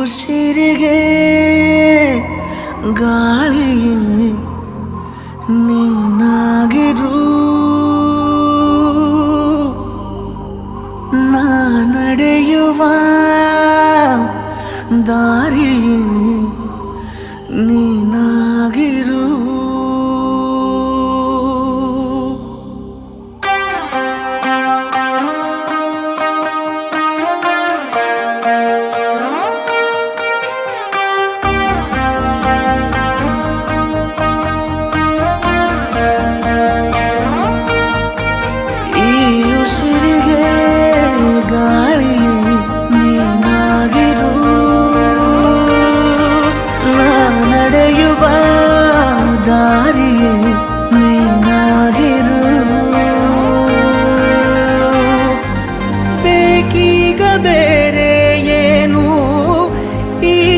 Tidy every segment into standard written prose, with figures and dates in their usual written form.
ಉಸಿರಿಗೆ ಗಾಳಿಯೇ ನೀನಾಗಿರು ನಾ ನಡೆಯುವ ದಾರಿಯೇ ನೀನಾಗಿರು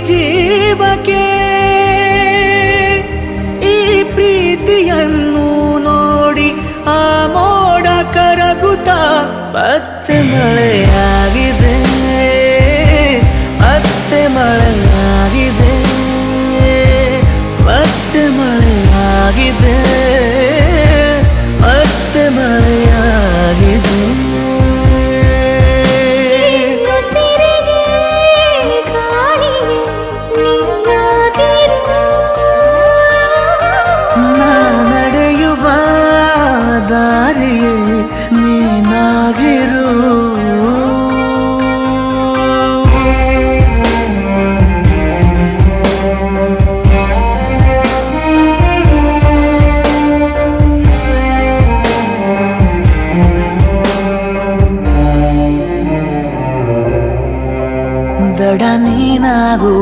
ಜೀವಕ್ಕೆ ಈ ಪ್ರೀತಿಯನ್ನು ನೋಡಿ ಆ ಮೋಡ ಕರಗುತ್ತಾ ಮತ್ತೆ ಮಳೆಯಾಗಿದೆ ಮತ್ತೆ ಮಳೆಯಾಗಿದೆ ಮತ್ತೆ ಮಳೆಯಾಗಿದೆ ಮತ್ತೆ ಮಳೆಯಾಗಿದೆ ದಾರಿಯೇ ನೀನಾಗಿರು ದಡ ನೀನಾಗು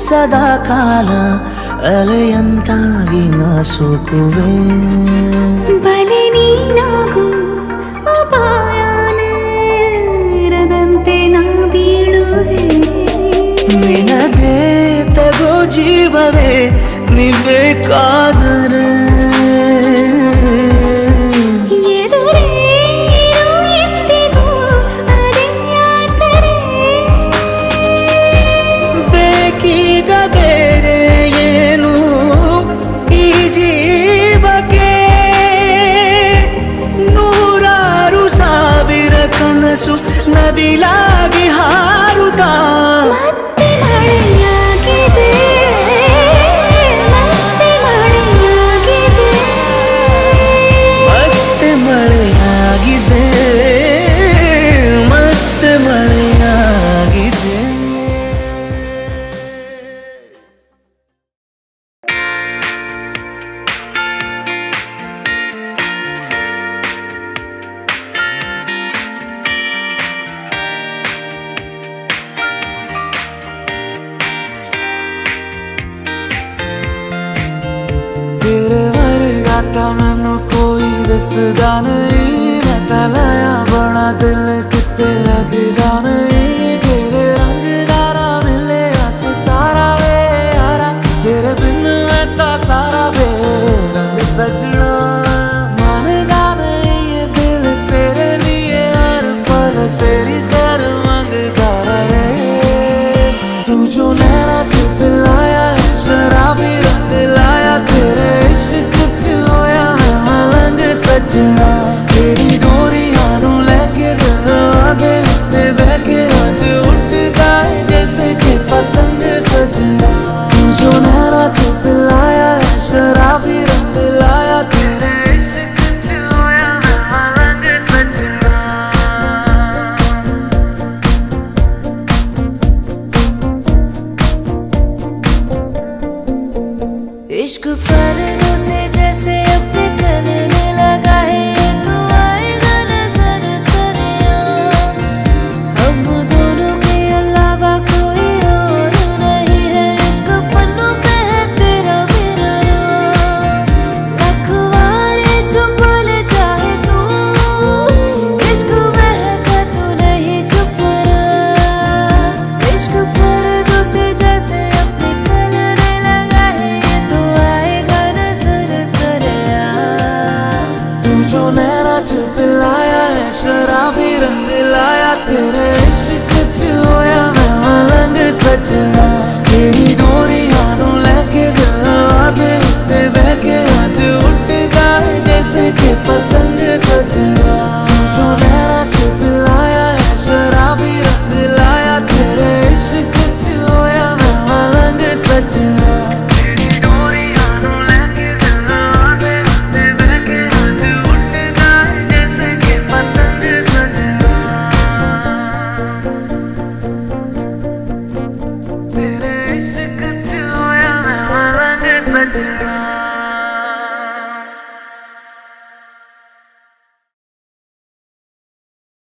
ಸದಾ ಕಾಲ ಅಲೆಯಂತಾಗಿ ನಾ ಸೋಕುವೆ ಬಲೆ ನೀನಾಗು ಅಪಾಯದಂತೆ ನಾ ಬೀಳುವೆ ನಿನದೇ ತಗೋ ಜೀವವೇ ನೀ ಬೇಕಾದರೆ ಬೇಕೀಗ ಬೇರೆ ಏನು ಈ ಜೀವಕ್ಕೆ ನೂರಾರು ಸಾವಿರ ಕನಸು ನವಿಲಾಗಿ ಹಾರುತ್ತಾ ಮತ್ತೆ ಮಳೆಯಾಗಿದೆ ಮತ್ತೆ ಮಳೆಯಾಗಿದೆ ಮತ್ತೆ ಮಳೆಯಾಗಿದೆ ಮತ್ತೆ ಮಳೆಯಾಗಿದೆ तेरे वर्गा था मैनू कोई दसदा नहीं मैं तलाया बड़ा दिल किते लगदा नहीं तेरे रंग दारा मिले सितारा वे यारा तेरे बिन मैं ता सारा वे रंग सजना मानदा नहीं ये दिल तेरे लिए हर पल तेरी खैर मांगदा रहे तू जो नैना च पिलाया शराबी रंग लाया तेरे इश्क च होया मैं मलंग सजना तेरी डोरी हानू लेके दिल आगे ते बहके आज उठता है जैसे कि पतंग सजना तू जो नैना च पिलाया शराबी रंग लाया तेरे इश्क च होया मैं मलंग सजना सजना तेरी डोरियां नू लेके दिल आगे उत्ते बह के अज उड़दा है जैसे कि पतंग सजना जो नैना च पिलाया है शराबी रंग लाया तेरे इश्क च होया मैं मलंग सजना तेरी डोरियां नू लेके दिल आगे उत्ते बह के अज उड़दा है जैसे कि पतंग सजना तेरे इश्क च होया मैं मलंग सजना